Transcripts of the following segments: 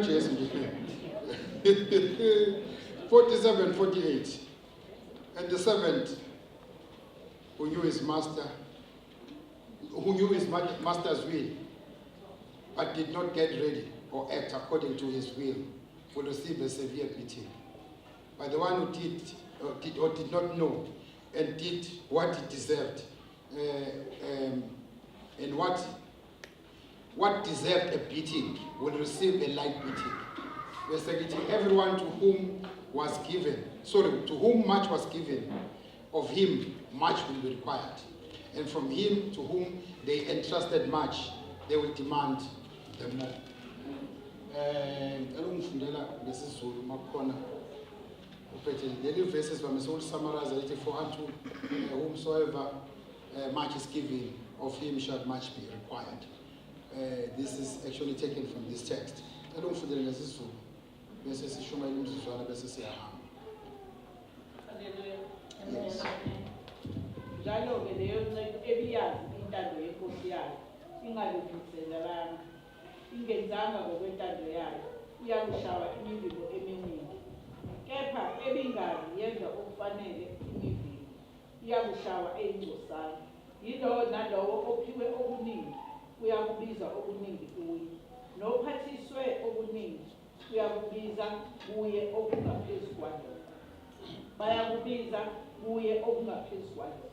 Jesu nje. 47, 48. And the servant who knew his master's will, but did not get ready or act according to his will, will receive a severe beating. But the one who did not know and did what he deserved, and what deserved a beating will receive a light beating. Verse 18, everyone to whom much was given, of him much will be required. And from him to whom they entrusted much, they will demand the more. The verses from the summarize it for unto whomsoever much is given, of him shall much be required. This is actually taken from this text. Yes. Njalo-ke leyo ebiyazi intando yenkosi yayo ingalungiselelanga ingenzanga ngokwentando yayo iyakushawa imivimbo eminingi, kepha ebingazi yenza okufanele imivimbo iyakushawa eyingcosana. Yilowo nalowo ophiwe okuningi uyakubiza okuningi kuye, nophathiswe okuningi uyakubiza kuye okungaphezu kwalo, bayakubiza kuye okungaphezu kwalo.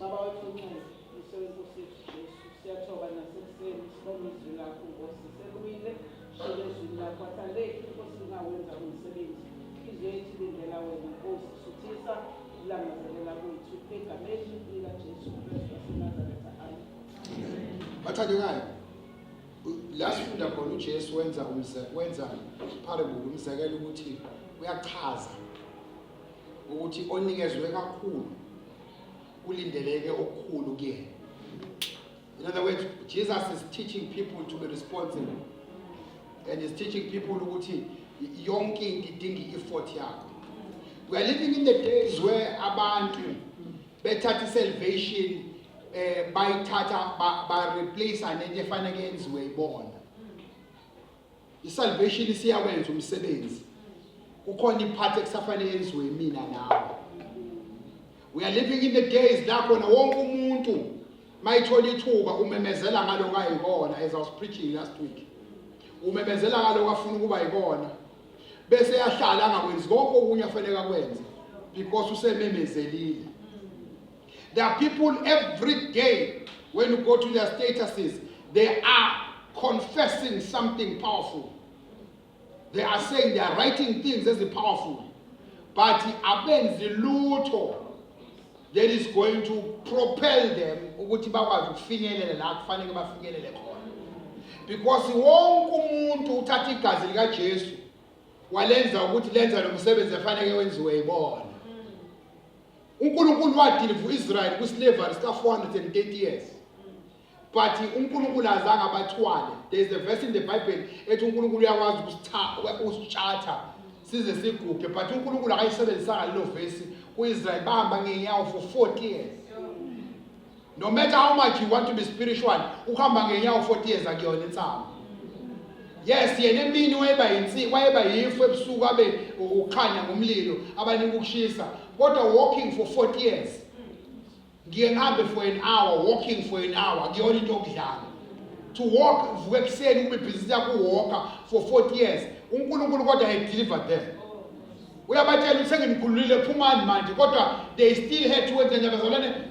Baba wethu uNcube, isenkosi yethu Jesu, siyathoba nasekuseni sibonga izwi lakho Nkosi, sekulile shilo ezwini lakho, athandeki Nkosi lingawenza umsebenzi, izwe yethu ilindela wena Nkosi, suthisa ulangazelela kwethu egameni likaJesu Kristu waseNazaretha, amen. Bathandekayo, la sifunda khona uJesu wenza parable umzekelo ukuthi uyachaza ukuthi onikezwe kakhulu kulindeleke okukhulu kuyena. In other words, Jesus is teaching people to be responsible, and is teaching people ukuthi yonke into idinga effort yakho. We are living in the days where abantu bethatha salvation by replace anento efanele yenziwe ibona. Salvation isiyawenza umsebenzi. Kukhona iphathi ekusafanele yenziwe mina nawe. We are living in the days lapho na wonke umuntu mayithola ithuba umemezela ngaloko ayikona, as I was preaching last week. Umemezela ngaloko afuna ukuba yikona. Bese yahlala angakwenzi konke okunye afanele akwenze because usememezelile. There are people every day, when you go to their statuses, they are confessing something powerful. They are saying they are writing things as powerful. But abenzi lutho that is going to propel them ukuthi bakwazi ukufinyelela la kufanele bafinyelele khona. Because wonke umuntu uthatha igazi lika Jesu walenza ukuthi lenza lo msebenzi efanele wenziwe yibona. uNkulunkulu wadiliva uIsrael kuslavery ska 430 years. But uNkulunkulu azange abathwale. There is a verse in the Bible ethi uNkulunkulu uyakwazi ukusithatha size siguge, but uNkulunkulu akayisebenzisanga lo verse kuIsrael bahamba ngenyawo for 40 years. No matter how much you want to be spiritual, ukuhamba ngenyawo 40 years akuyona insamo. Yes, yena emini wayeba yifu ebusuku abe ukhanya ngomlilo abanike ukushisa, kodwa walking for 40 years. Ngiye ngihambe for an hour, walking for an hour, akuyona into yokudlala. To walk vuka ekuseni kube busy yakho walker for 40 years. uNkulunkulu kodwa had delivered them. Uyabatshela ukuthi senginikhululile phumani manje, kodwa they still had to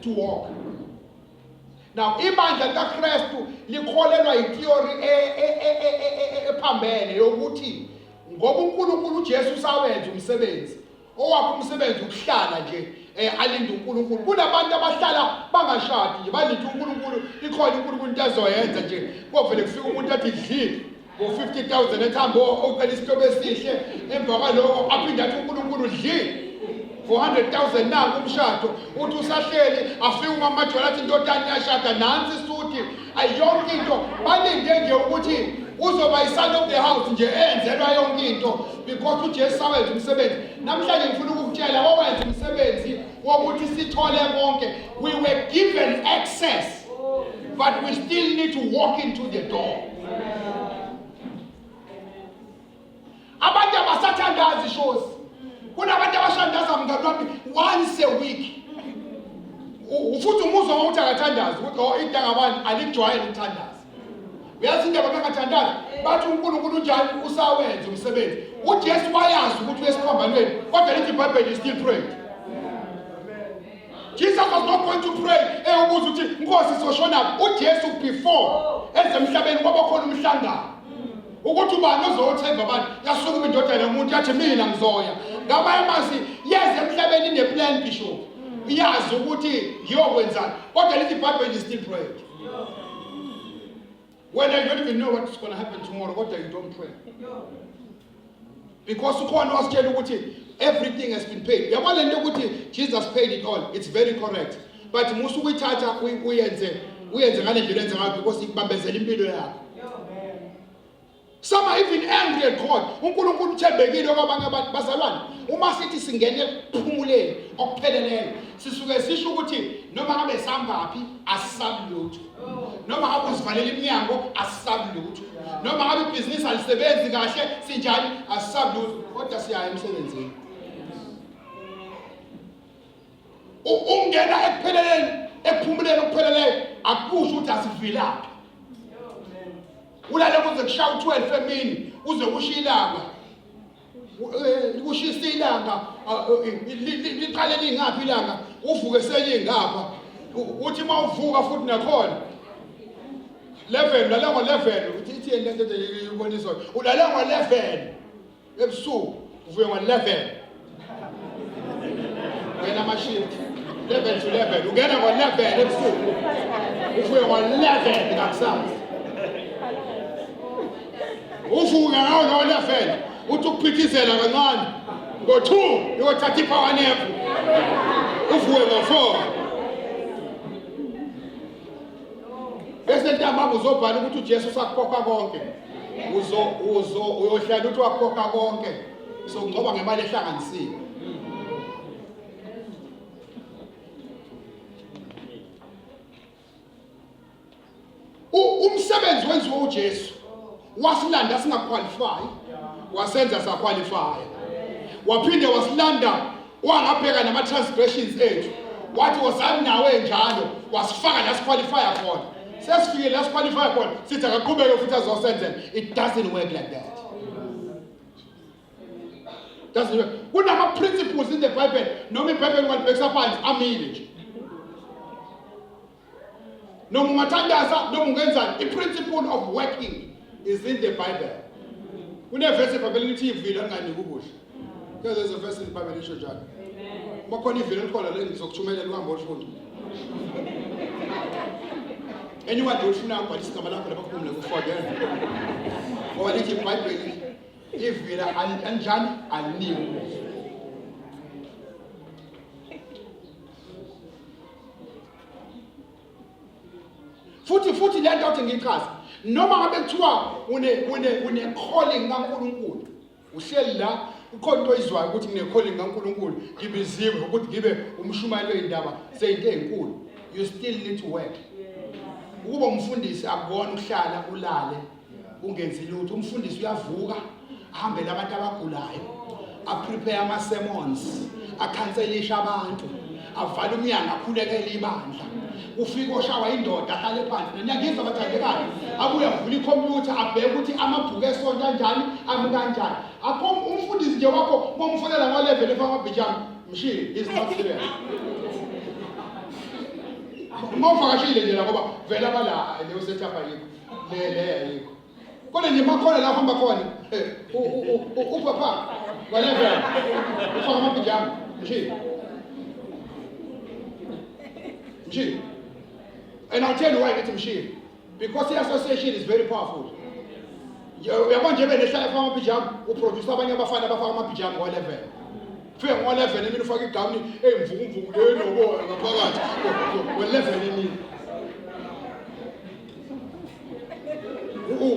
to walk. Now, ibandla likaKristu likholelwa itheory ephambene yokuthi ngoba uNkulunkulu uJesu sawenza umsebenzi, owakho umsebenzi ukuhlala nje alinde uNkulunkulu. Kunabantu abahlala bangashadi nje, balinde uNkulunkulu, ikhona uNkulunkulu into azoyenza nje. Kovele kufika umuntu athi dli ngo-50,000 ethambo ocela isitobe esihle, emva kwaloko aphinde athi uNkulunkulu dli 400,000 nangu umshado, uthi usahleli afike uMamajwala athi indodana yashada nansi isuthi ayonke into balinde nje ukuthi uzoba yi-son of the house nje enzelwa yonke into because uJesu sawenza umsebenzi. Namhlanje ngifuna ukukutshela owenza umsebenzi wokuthi sithole konke. We were given access, but we still need to walk into the door. angathandazi ukuthi oh idangabani alijwayele ukuthandaza. Uyazi indaba bengathandazi bathi uNkulunkulu unjani usawenza umsebenzi. uJesu wayazi ukuthi uyesiphambanweni kodwa lithi iBhayibheli is still prayed. Jesus was not going to pray ubuza ukuthi Nkosi sizoshona. uJesu before ezemhlabeni kwaba khona umhlangano ukuthi ubani ozothemba abantu yasukuma indodana yomuntu yathi mina ngizoya ngabanye amasi yeze emhlabeni ineplan bishop iyazi ukuthi ngiyokwenzani kodwa lithi iBhayibheli is still prayed. When you don't even know what's going to happen tomorrow, what you don't pray. Because ukhona wasitshela ukuthi everything has been paid. Yabona lento ukuthi Jesus paid it all. It's very correct. But musu kuyithatha uyenze ngale ndlela enze ngayo because ikubambezela impilo yakho. Some are even angry at God. uNkulunkulu uthembekile kwabanye abantu bazalwane. Uma sithi singene ekuphumuleni okupheleleyo, sisuke sisho ukuthi noma ngabe sambaphi asisabi lutho. Noma ngabe usivalela iminyango asisabi lutho. Noma ngabe ibhizinisi alisebenzi kahle sinjani asisabi lutho kodwa siyaya emsebenzini. Ungena ekupheleleni ekuphumuleni okupheleleyo akusho ukuthi asivilaphi. Ulale kuze kushaya u12 emini uze kushiya ilanga. Kushisa ilanga liqale lingaphi ilanga uvuke selingapha uthi mawuvuka futhi nakhona 11 ulale ngo11 uthi yena lento ibonisa ulale ngo11 ebusuku uvuke ngo11 ngena ama-shift 11 to 11 ungena ngo11 ebusuku uvuke ngo11 ngakusasa uvuka ngawo ngo11 uthi ukuphithizela kancane ngo2 uyothatha ipower nap uvuke ngo4 bese ntambama uzobhala ukuthi uJesu sakhokha konke uyohlala uthi wakhokha konke so ngoba ngemali ehlanganisiwe. Umsebenzi wenziwa uJesu wasilanda singaqualify wasenza saqualify waphinde wasilanda wangabheka nama transgressions ethu wathi wosani nawe njalo wasifaka la siqualify khona sesifike la siqualify khona sithi akaqhubeke futhi azosenzela. It doesn't work like that. Doesn't work. Kunama principles in the Bible noma iBhayibheli walibhekisa phansi amile nje noma ungathandaza noma ungenzani i-principle of working is in the Bible. Kune-verse eBhayibhelini lithi ivila linganiki ukudla. There's a verse in the Bible lisho njalo. Bakhona ivila likhona le ngizokuthumelela uhambe olufundo. Anyone ofuna ukubhalisa igama lakho lapha kuphumule ku-4 ngoba lithi iBhayibheli ivila anjani aliniki ukudla. Futhi le nto ngiyichaza noma ngabe kuthiwa une calling kaNkulunkulu uhleli la ukhona into izwayo ukuthi ngine calling kaNkulunkulu ngibiziwe ukuthi ngibe umshumayeli weindaba zezinto ezinkulu, you still need to work. Ukuba umfundisi akubona uhlala ulale ungenzi lutho. Umfundisi uyavuka ahambele abantu abagulayo, aprepare ama sermons, akhanselisha abantu, avala umnyango akhulekele ibandla. Ufika oshawa indoda ahlale phansi nanyangizwa abathandekayo abuya avula ikhompyutha abheke ukuthi amabhuku esonto kanjani ami kanjani. Akho umfundisi nje wakho momfonela ngo11 efaka amabhijama mshili is not serious. Mawuvakashile nje la ngoba vela bala leyo setup ayikho le ayikho kodwa nje makhona la hamba khona upapa ngo11 ufaka amabhijama mshili. And I'll tell you why it's machine. Because the association is very powerful. Uyabona nje benehlala efaka amapijama uproduce abanye abafana abafaka amapijama ngo11. Fike ngo11 emini ufaka igown emvuku le noboya ngaphakathi. Ngo11 emini.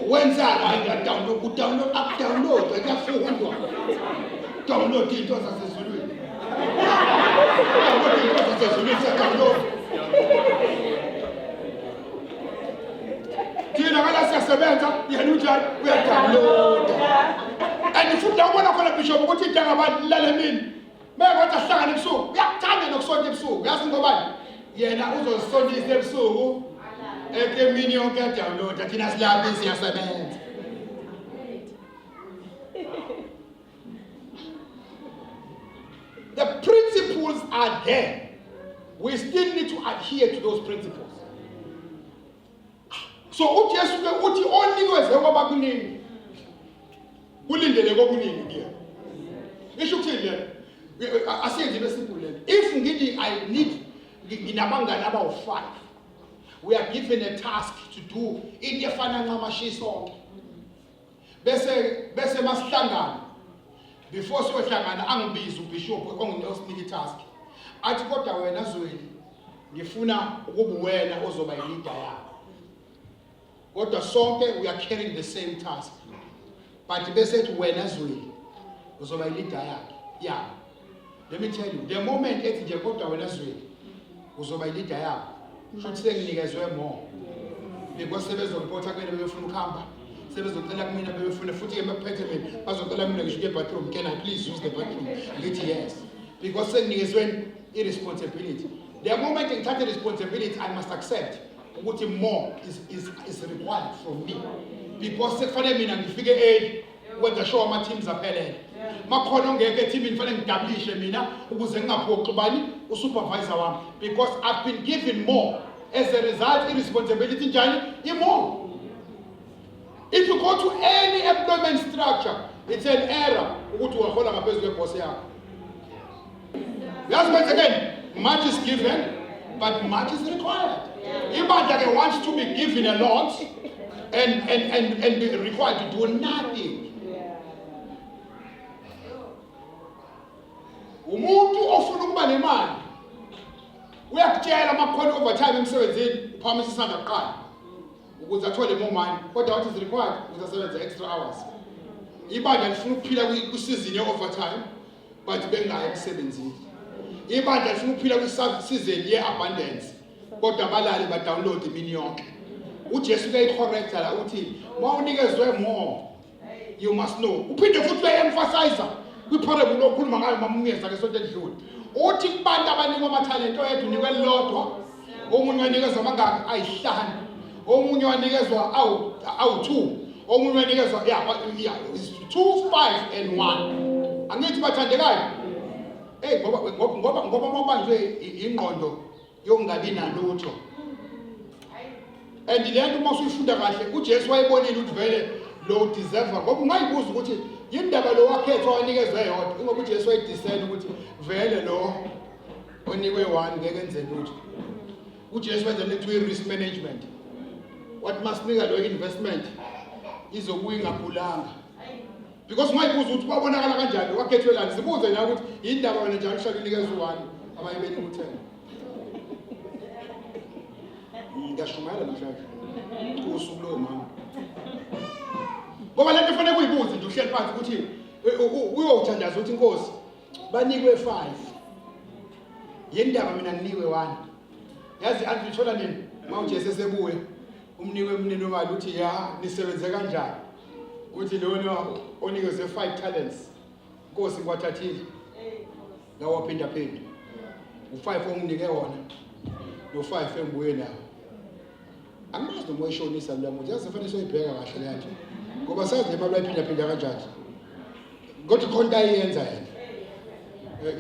Wenzani hayi download akuyafundwa. Download into zasezulwini. Download into zasezulwini download. Thina ngala siyasebenza yena unjani uyadownload. And futhi la ubona khona bishop ukuthi idanga abantu lale mini. Meke wathi ahlangane ebusuku uyakuthanda nokusonta ebusuku. Uyazi ngobani? yena uzosondisa ebusuku ekemini yonke download athina silapha siyasebenza. The principles are there. We still need to adhere to those principles. So uJesu ke uthi onikweze kwabakunini kulindele kokunini ngiya. Ngisho ukuthini le asiyenze besimple le. If ngithi I need nginabangani abawu5, we are given a task to do into efana ncamashi sonke. Bese masihlangana before siyohlangana angibiza ubishop ongosinika itask. Athi kodwa wena Zweli ngifuna ukuba wena ozoba leader yakho. Kodwa sonke we are carrying the same task. But bese ethi wena Zweli uzoba leader yakho. Yeah. Let me tell you, the moment ethi nje kodwa wena Zweli uzoba leader yakho, shothi senginikezwe more. Because sebezoripota kwena befuna ukuhamba. Sebezocela kumina befuna futhi emaphethe mina bazocela mina ngisho ke-bathroom, can I please use the bathroom? Ngithi yes. Because senginikezwe irresponsibility. The moment ngithatha responsibility, I must accept ukuthi more is required from me. Because sekufanele mina ngifike early ukwenza sure ama teams aphelele. Makhona ongeke eteamini fanele ngidablishe mina ukuze ngingaphoqi bani usupervisor wami, because I've been given more. As a result, irresponsibility njani more. If you go to any employment structure, it's an error ukuthi uyahola ngaphezulu kweboss yakho. Yes, once again, much is given, but much is required. Ibandla wants to be given a lot and be required to do nothing. Umuntu ofuna ukuba nemali uyakutshela amakhono overtime emsebenzini phakathi isandla kuqala ukuze athole more money, kodwa what is required ukuze asebenze extra hours. Ibandla lifuna ukuphila kwisizini ye-overtime but bengayi emsebenzini. Ibandla lifuna ukuphila kwisizini ye-abundance kodwa balali badownload imini yonke. uJesu uyayicorrecta la uthi mawunikezwe more, you must know. Uphinde futhi uyaemphasize kwiparable okhuluma ngayo mamungeza ke sonto edlule. Uthi kubantu abaningi amathalento ethu unikwe lodwa, omunye wanikezwa amangaki ayi5, omunye wanikezwa awu2, omunye wanikezwa 2, 5 and 1. Angithi bathandekayo? Ngoba mabanjwe ingqondo yokungabi nalutho. And le nto uma usuyifunda kahle uJesu wayebonile ukuthi vele lo deserve, ngoba ungayibuza ukuthi yindaba lo wakhethwa wanikezwe yodwa, ngoba uJesu wayediscern ukuthi vele lo onikwe 1 ngeke enze lutho. uJesu wenza le kuthiwa risk management. What must nika lo investment izobuya ingagulanga. Because ungayibuza ukuthi babonakala kanjani wakhethwelani, sibuze la ukuthi yindaba wena njalo uhlala unikezwe 1 abanye beni u10. Ngiyashumayela namhlanje usuku lo mama. Ngoba lento kufanele kuyibuze nje uhleli phansi ukuthi uyothandaza ukuthi inkosi banikwe 5. Yindaba mina nginikwe 1. Yazi angithola nini? Mawujesu esebuye umnikwe umnini wemali uthi ya nisebenze kanjani? Uthi lona onikezwe 5 talents. Inkosi ngiwathathile. Ngawaphinda phinda. U5 onginike wona. No5 engibuye nawo. Angimazi noma uyishonisa lo muntu. Yazi fanele soyibheka kahle kanje. Ngoba sazi imali ayiphinda kanjani. Kodwa khona ayenza yena.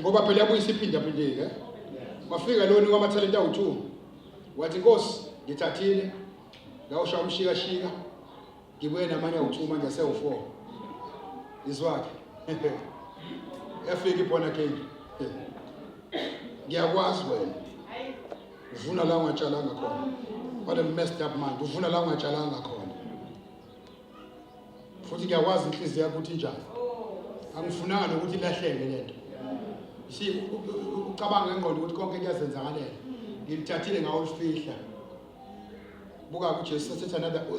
Ngoba phela kuyisiphinda phindeke. Mafika lona kwamathalenta awu2. Wathi inkosi ngithathile. Ngawusha umshika shika. Ngibuye namanye awu2 manje asewu4. Izwakhe. Yafika ibona ke. Ngiyakwazi wena. Uvuna la ungatshalanga khona. What a messed up man. Uvuna la ungatshalanga khona. Futhi ngiyakwazi inhliziyo yakho ukuthi njani. Angifunanga nokuthi ilahleke lento. Ucabanga ngengqondo ukuthi konke kuyazenzakalela. Ngilithathile ngawo ufihla. Buka uJesu sethi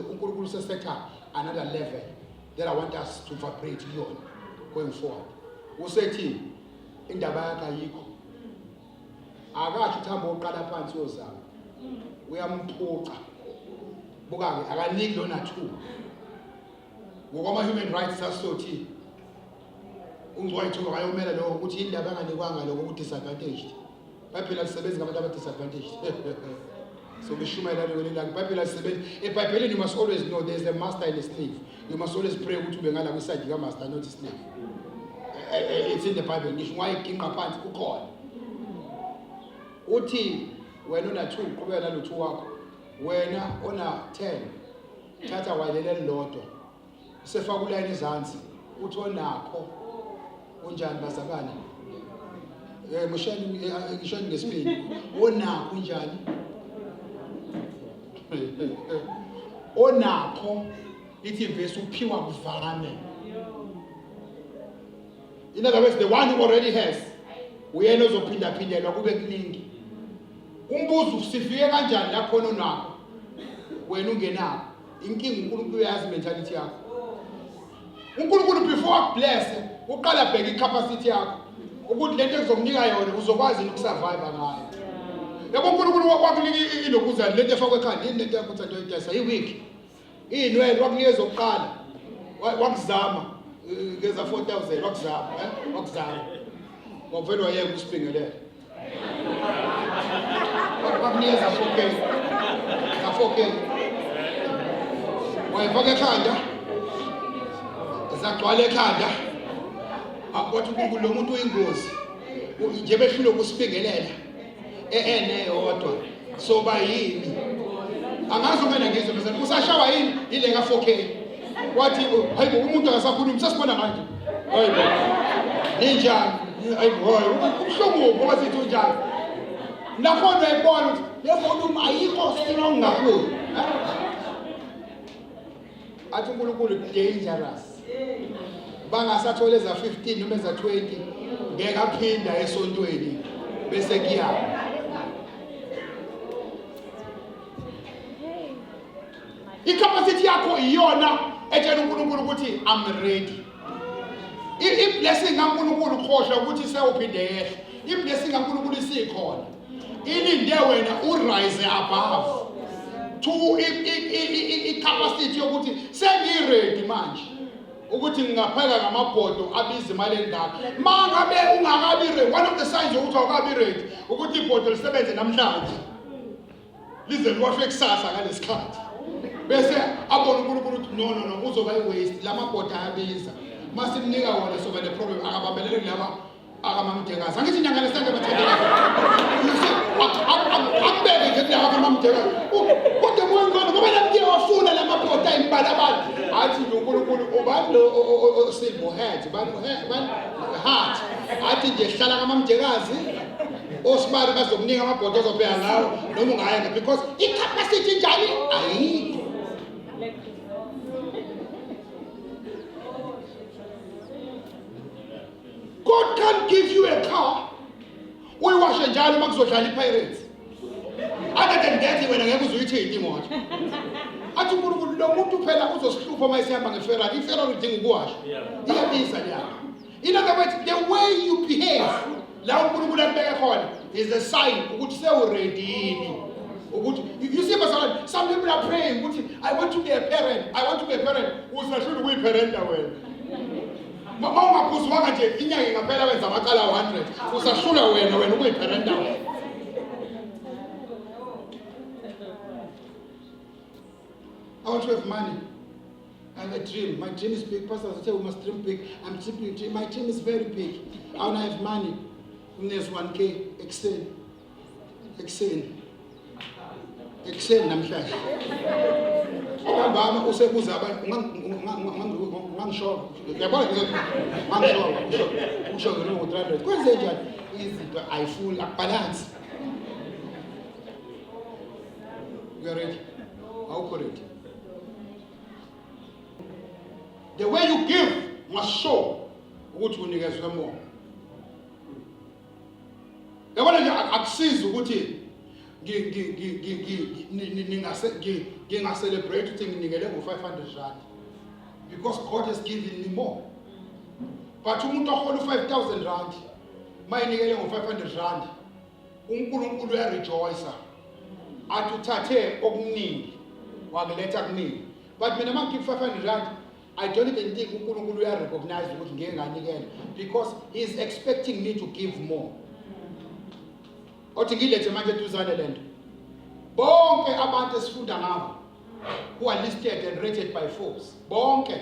uNkulunkulu sesetha another level that I want us to vibrate beyond going forward. Usethi indaba yakhe ayikho. Akathi uthamba oqala phansi yozama. Uyamphuca. Buka ke akaniki lona 2. Ngokwama human rights asothi ungcwayithu akayomela lo ukuthi indaba enganikwanga lokho ku disadvantaged. iBhayibheli alisebenzi ngabantu aba-disadvantaged. So beshumayela like iBhayibheli alisebenzi. eBhayibhelini you must always know there is a master and a slave. You must always pray ukuthi ube ngala kwiside ka-master, not slave. It's in the Bible. Ngisho ungayiginqa phansi kukhona. Uthi wena una-2 qhubeka nalo-2 wakho. Wena ona-10 thatha wayilele lodwa. Usefaka ulayini ezansi. Uthi onakho unjani bazalwane? Ngishoni ngesibili. Onakho unjani? Onakho ithi verse uphiwa kuvane. In other words, the one who already has, uyena ozophinda-phindelwa kube kuningi. Umbuzo sifike kanjani la khona onakho wena ungenakho? Inkinga uNkulunkulu uyazi mentality yakho. uNkulunkulu before akubless uqala bheka icapacity yakho ukuthi lento ezokunika yona uzokwazi ukusurvive ngayo. Yabo uNkulunkulu wakunika ilokuzana lento efakwe ekhanda, yini lento yakho uthanda uyidayisa iweek. Inwele wakunikeza oqala wakuzama ngeza 4000 wakuzama. Ngovela wayeka usibingelela. Wakunikeza 4K. Na 4K. Wayifaka ekhanda. Zagcwala ekhanda. Wathi uNkulunkulu lo muntu uyingozi. Nje behlule ukusibingelela. Eyodwa. Soba yini? Angazi mina ngizwe bese usashawa yini ile ka 4K. Wathi hayibo umuntu akasakhuluma sasibona manje. Hayibo. Ninjani? Hayibo ubuhlungu ngoba sithi unjani. Nakhona uyibona ukuthi le volume ayikho strong kakhulu. Athi uNkulunkulu dangerous. Bangasathola eza 15 noma eza 20 ngeke aphinda esontweni bese kuyapha. Icapacity yakho iyona etshela uNkulunkulu ukuthi I'm ready. Iblessing kaNkulunkulu ukhohlwa ukuthi sewuphinde yehle. Iblessing kaNkulunkulu isikhona. Ilinde wena urise above to icapacity yokuthi sengiready manje ukuthi ngingapheka ngamabhodo abiza imali endala. Mangabe ungakabi ready, one of the signs ukuthi awukabi ready ukuthi ibhodo lisebenze namhlanje lize liwashe kusasa ngalesikhathi. Bese abona uNkulunkulu ukuthi no uzoba iwaste, lamabhodo ayabiza. Masimnika wona soba ne problem akabambelele laba akamamdekazi. Angithi inyanga lesonke bathandela. Akubeke nje kulaba akamamdekazi. Kodwa moya ngone ngoba namdiye wafuna lamabhodo ayimbalabala. Athi uNkulunkulu ubani lo silver head, bani heart. Athi nje hlala kamamdekazi. Osibali bazokunika amabhodo ozobheka ngawo noma ungayeka because icapacity njani ayikho. God can't give you a car. Uyiwashe njalo makuzodlala iPirates. Other than that wena ngeke uzuyithinta imoto. Athi uNkulunkulu lo muntu phela uzosihlupha mayisihamba ngeFerrari. iFerrari idinga ukuwasha. Iyabiza yakho. In other words, the way you behave la uNkulunkulu abeka khona is a sign ukuthi sewuready. You see, some people are praying, I want to be a parent. Usashula ukuyiparenta wena. Mama ungakuzwanga nje inyanga ingaphela wenza amacala 100. Usashula wena ukuyiparenta wena. I want to have money. I have a dream. My dream is big. Pastor say we must dream big. I'm dreaming. My dream is very big. I want to have money. There's 1K. Excel namhlanje. Baba usebuza ngangisho. Yabona ngisho ngo 300. Kwenze njani? Izinto ayifuli akubalance. You are ready? How correct? The way you give must show ukuthi unikezwe more. Yabona nje akusiza ukuthi celebrate ukuthi nginikele ngo500 rand because God has given me more. But umuntu ohola u5000 rand mayinikele ngo500 rand uNkulunkulu uyarejoice athi uthathe okuningi wakuletha kuningi. But mina mangikhipha 500 rand I don't even think uNkulunkulu uyarecognize ukuthi ngeke nganikele because he is expecting me to give more. othi ngilethe manje eduzane lento bonke abantu esifunda ngabo who are listed and rated by Forbes bonke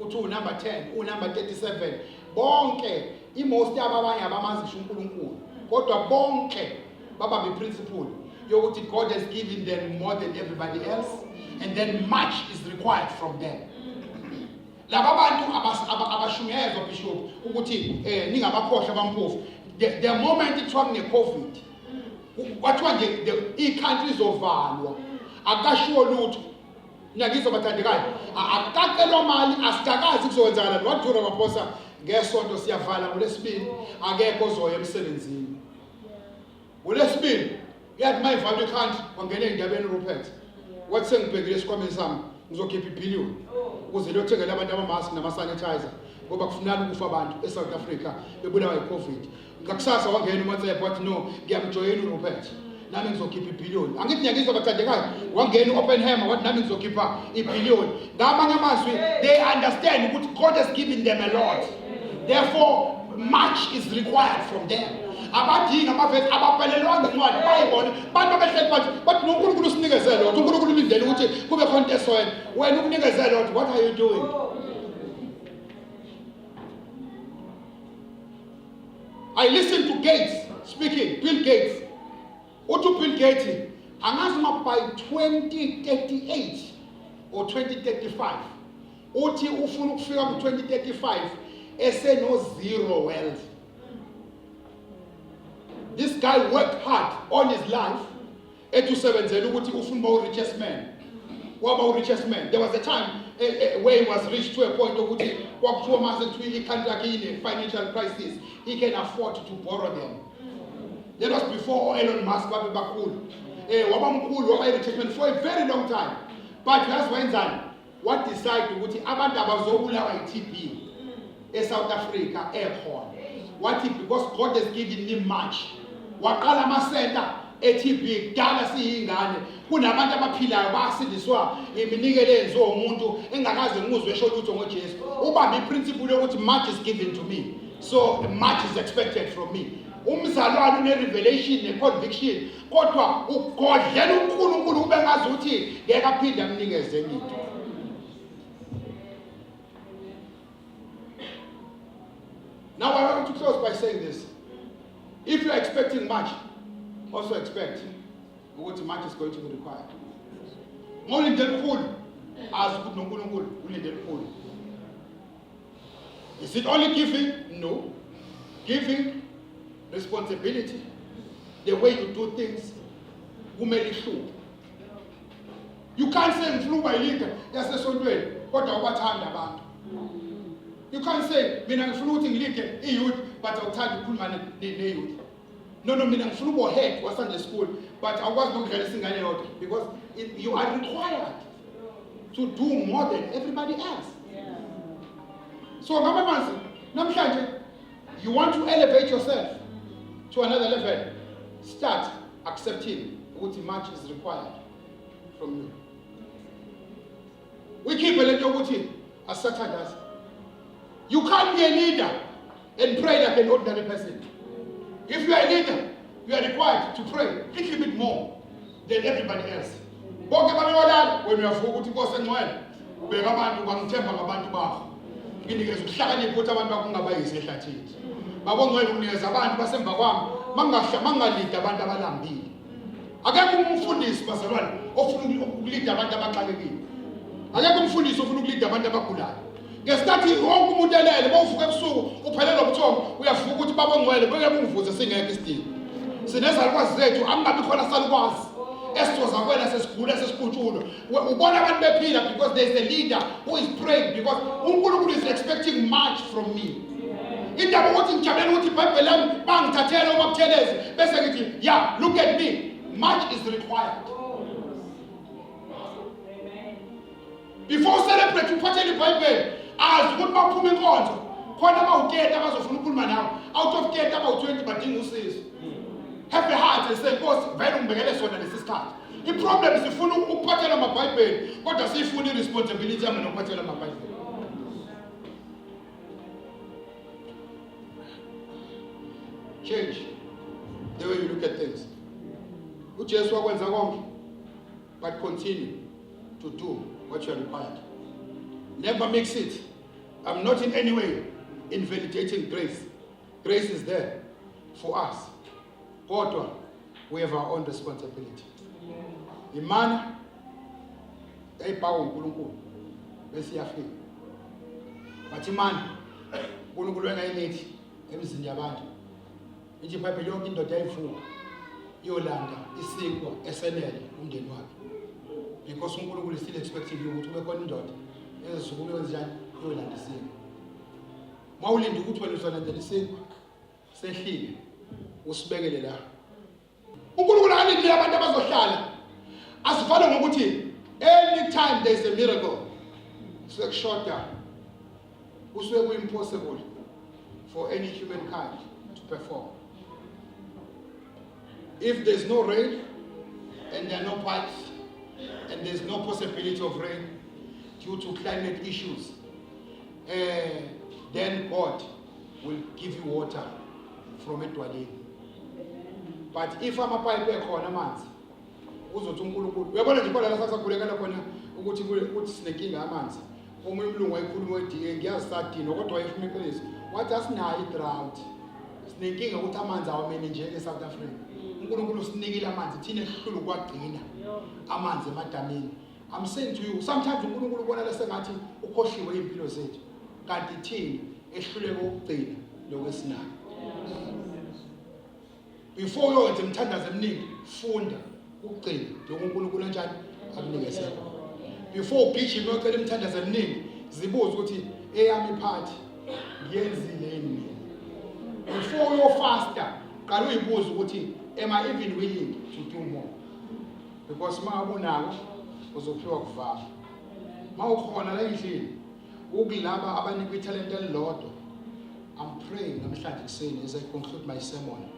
uthi unumber 10 unumber 37 bonke imost abanye abamazisha uNkulunkulu kodwa bonke baba beprinciple yokuthi God has given them more than everybody else and then much is required from them. Laba bantu abashungezwe bishop ukuthi ningabakhohlwa bampofu the moment ithiwa kune COVID kwathiwa nje i-countries ovalwa akashiwo lutho nyakizo bathandekayo akakelwa mali asikakazi kuzokwenzakala wadura waphosa ngesonto siyavala ngolesibili akekho ozoya emsebenzini ngolesibili yathi mayivalwe country wangena endabeni Rupert wathi sengibhekile esikhwameni sami ngizokhipha ibhiliyoni ukuze lothengele abantu ama-mask nama-sanitizer ngoba kufunana ukufa abantu eSouth Africa bebulawa yi-COVID. Ngakusasa wangena uMatsepho wathi no ngiyamjoyina uRupert nami ngizokhipha ibhiliyoni angithi nyakizwa bathandekayo wangena uOppenheimer wathi nami ngizokhipha ibhiliyoni ngamanye amazwi they understand ukuthi God has given them a lot therefore much is required from them abadinga amavesi abaphelelwanga incwadi bayibona bantu abahleli bathi uNkulunkulu usinikeze lotho uNkulunkulu ulindele ukuthi kube khona into esoyela wena ukunikeze lotho what are you doing? I listened to Gates speaking, Bill Gates. Uthi Bill Gates angazi by 2038 or 2035 uthi ufuna ukufika ku-2035 eseno-zero wealth. This guy worked hard on his life etusebenzela ukuthi ufuna uba richest man. Waba richest man. There was a time where he was reached to a point ukuthi kwakuthiwa mase kuthiwa i-country yakhe ine-financial crisis he can afford to borrow them. That was before Elon Musk babe bakhulu. Waba mkhulu waba richest man for a very long time. But yazi wenzani? What decide ukuthi abantu abazobulawa yi-TB eSouth Africa ekhona. What if because God has given him much. Waqala amasenta e-TB kudala siyingane kunabantu abaphilayo basindiswa iminikelo enziwa umuntu engakaze ngizwe esho lutho ngoJesu ubambe iprinciple yokuthi much is given to me so much is expected from me. Umzalwane une-revelation ne-conviction kodwa ugodlela uNkulunkulu ube ngazi ukuthi ngeke aphinde amnikeze into. Now I want to close by saying this. If you are expecting much, also expect what much is going to be required. Only the food as good no good, only the food. Is it only giving? No. Giving, responsibility, the way you do things, you can't say flew by leader, that's a son way. What time about? You can't say, I'm floating leader, youth, but I'll tell you, Pullman, youth. No, I'm flew ahead, was Sunday school, but I was not releasing any out because you are required to do more than everybody else. Yeah. So, you want to elevate yourself to another level, start accepting what much is required from you. We keep a little bit as Satan does. You can't be a leader and pray like an ordinary person. If you are a leader, you are required to pray a little bit more than everybody else. When you are for good, babongwele unikeza abantu basemva kwami mangalida abantu abalambile akekho umfundisi bazalwane ofuna ukulida abantu abaxakekile akekho umfundisi ofuna ukulida abantu abagulayo ngesikhathi wonke umuntu elele bawuvuka ebusuku uphelelwa ubuthongo uyavuka ukuthi babongwele beke bungivuze singekho isidingo sinezalukwazi zethu angabi khona salukwazi esithoza kwena sesigula sesikhutshulwa ubona abantu bephila because there is a leader who is praying because uNkulunkulu is expecting much from me. Indaba ukuthi ngijabulele ukuthi iBhayibheli lami bangithathela umabuthelezi bese ngithi yeah look at me much is required. Before celebrate uphathele iBhayibheli azi ukuthi baphuma inkonzo khona abawu-30 abazofuna ukukhuluma nawe out of 30 abawu-20 badinga usizo. Have a heart and say Nkosi vele ungibekele sona lesi sikhathi. I-problem sifuna ukuphathela amaBhayibheli kodwa sifuna i-responsibility yami nokuphathela amaBhayibheli. Change the way you look at things. uJesu wakwenza konke, but continue to do what you are required. Never mix it. I'm not in any way invalidating grace. Grace is there for us. Kodwa, we have our own responsibility. Imana eyipawa uNkulunkulu bese iyafika. But imana uNkulunkulu engayinethi emizini yabantu. Ithi iBhayibheli yonke indoda yayivuka iyolanda isikwa esenele umndeni wakhe. Because uNkulunkulu is still expecting you ukuthi ube khona indoda ezisuka ukwenzenjani iyolanda isikwa. Mawulinda ukuthi wena uzolandela isikwa sehlile usibekele la. uNkulunkulu akalindile abantu abazohlala. Asifane ngokuthi anytime there is a miracle sekushoda kusuke ku-impossible for any humankind to perform. If there's no rain and there are no pipes and there's no possibility of rain due to climate issues, then God will give you water from edwaleni. But if amapipe ekhona amanzi uzothi uNkulunkulu uyabona nje khona la sasakhulekela khona ukuthi sinenkinga yamanzi. Omunye umlungu wayikhuluma weDA ngiyazisadina kodwa wayefuna iqiniso wathi asinayo i-drought, sinenkinga ukuthi amanzi awamene nje eSouth Africa. uNkulunkulu sinikile amanzi thina ehlulu kwagcina amanzi emadamini. I'm saying to you, sometimes uNkulunkulu ubona lesengathi ukhohliwe impilo zethu kanti thina ehluleke ukugcina lokwesinayo. Before uyenze umthandazo eminingi funda ukugcina lokho uNkulunkulu kanjani akunikeze. Before ugijime uyocela umthandazo eminingi zibuze ukuthi eyami iphathi ngiyenzile yini. Before you fasta qala uyibuze ukuthi am I even willing to do more? Because mawubonako uzophiwa kuvama. Mawukhona la endlini ukulaba abanikwe ithalente elilodwa. I'm praying namhlanje kuseni as I conclude my sermon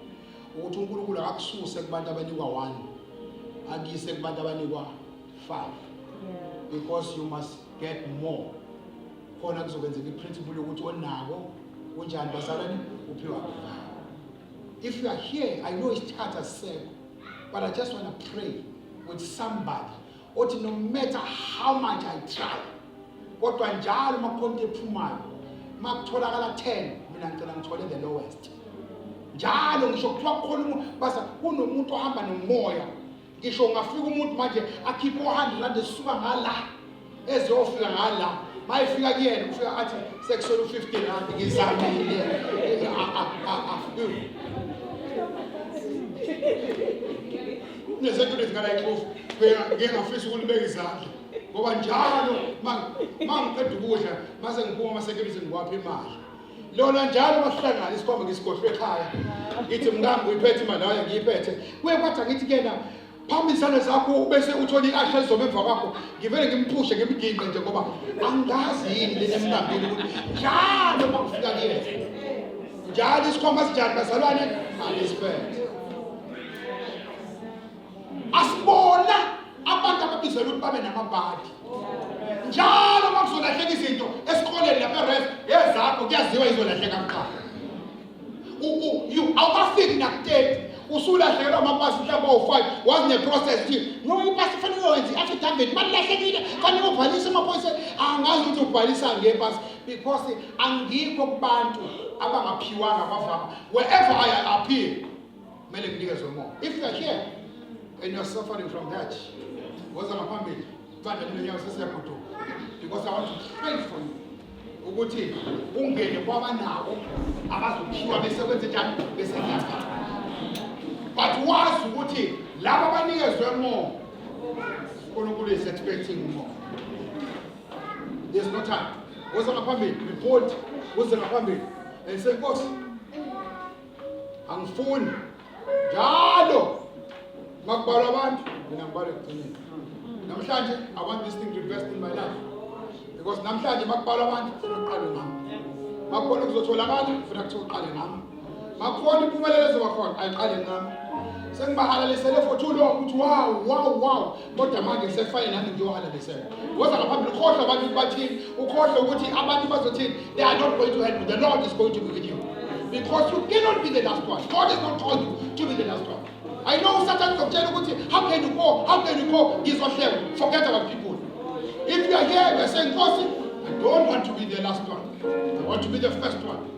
ukuthi uNkulunkulu akakususe kubantu abanikwa 1 akise kubantu abanikwa 5. Because you must get more. Khona kuzokwenzeka iprinciple yokuthi onako unjani bazalwane uphiwa kuvama. If you are here, I know it's hard to say, but I just want to pray with somebody. Or no matter how much I try, kodwa njalo makhonto ephumayo makutholakala 10 mina ngicela ngithole the lowest. Njalo ngisho kuthiwa khona basa kunomuntu ohamba nomoya ngisho ngafika umuntu manje akhipha 100 esuka ngala ezofika ngala mayifika kuyena kufika athi sekusona u15 ngizamile. Nezethu lezingala ikhofu ngengafisa ukulibeka izandla ngoba njalo mangiqeda ukudla mase ngiphuma masekebise ngiwapha imali. Lona njalo masihlangana isikhombe ngisigohlwe ekhaya ngithi mngangu uyiphethe imali hayi ngiyiphethe kuye kwathi ngithi kena phambisana zakho bese uthola iasha lizobe emva kwakho ngivele ngimphushe ngimginqe nje ngoba angazi yini lena emngambini ukuthi njalo makufika kuyena njalo isikhombe sinjani bazalwane alisiphethe. Asibona abantu ababizela ukuthi babe namabhadi. Njalo makuzolahleka izinto esikoleni lapha ref yezakho kuyaziwa izolahleka kuqala. Awukafiki nakuteti usulahlekelwa amapasi mhlawumbe awu5 wazi neprocess nje. No ipasi fanele wenze affidavit malilahlekile fanele ubhalise amaphoyisa angazi ukuthi ubhalisa ngepasi because angikho kubantu abangaphiwanga bavama. Wherever I appear kumele nginikezwe more. If you are here and you are suffering from that, woza ngaphambili manje nginyawo sesiyagoduka because I want to pray for you ukuthi ungene kwabanako abazophiwa bese kwenze njani bese ngiyapha. But wazi ukuthi laba abanikezwe more uNkulunkulu is expecting more. There's no time. Woza ngaphambili report woza ngaphambili and say Nkosi angifuni njalo makubala abantu mina ngibale ekugcineni. Namhlanje I want this thing reversed in my life because namhlanje makubala abantu ufuna uqale ngami. Makhona kuzotholakala ufuna kuqale ngami. Makhona impumelelo ezobakhona ayiqale ngami. Sengibahalalisele for too long ukuthi wow kodwa manje sefane nami ngiyohalalisela. Woza ngaphambili ukhohlwa abantu bathini ukhohlwa ukuthi abantu bazothini they are not going to help you. The Lord is going to be with you because you cannot be the last one. God has not called you to be the last one. I know Satan is how can you go? How can you go? Forget about people. If you are here, you are saying, Kosi, I don't want to be the last one. I want to be the first one.